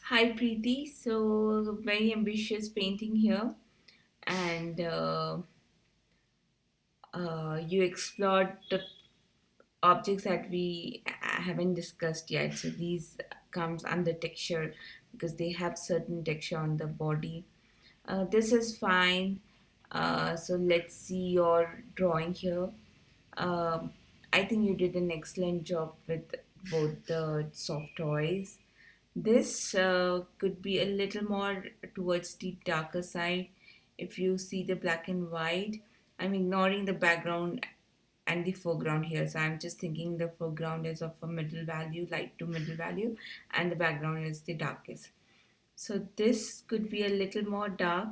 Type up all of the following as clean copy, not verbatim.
Hi Preeti, so very ambitious painting here, and you explored the objects that we haven't discussed yet. So these comes under texture because they have certain texture on the body. This is fine. So let's see your drawing here. Um, I think you did an excellent job with both the soft toys. This could be a little more towards the darker side. If you see the black and white, I'm ignoring the background and the foreground here. So I'm just thinking the foreground is of a middle value, light to middle value, and the background is the darkest. So this could be a little more dark.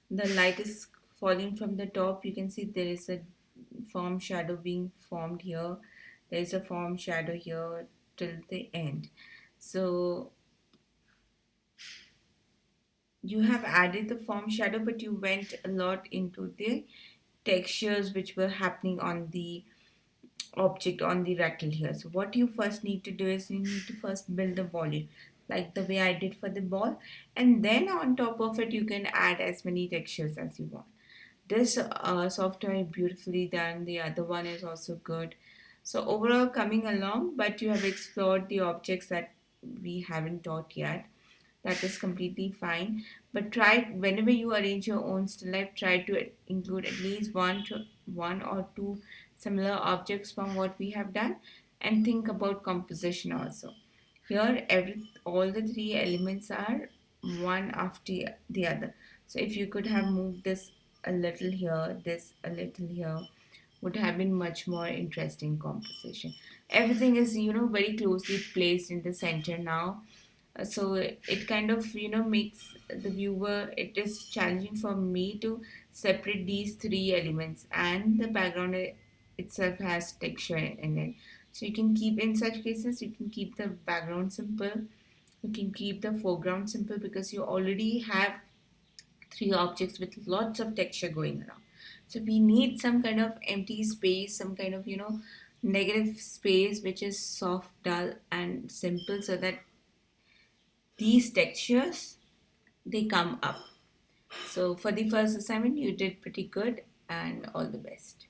The light is falling from the top. You can see there is a form shadow being formed here. There is a form shadow here till the end. So you have added the form shadow, but you went a lot into the textures which were happening on the object on the rattle here. So what you first need to do is you need to first build the volume like the way I did for the ball, and then on top of it you can add as many textures as you want. This software is beautifully done. The other one is also good. So overall coming along, but you have explored the objects that we haven't taught yet. That is completely fine. But try whenever you arrange your own still life, try to include at least one or two similar objects from what we have done, and think about composition also. Here, all the three elements are one after the other. So if you could have moved this a little here, this a little here, would have been much more interesting composition. Everything is, very closely placed in the center now. So it kind of, makes the viewer, it is challenging for me to separate these three elements, and the background itself has texture in it. So you can keep, in such cases, you can keep the background simple, you can keep the foreground simple because you already have three objects with lots of texture going around. So we need some kind of empty space, some kind of, negative space which is soft, dull, and simple, so that these textures they come up. So for the first assignment, you did pretty good, and all the best.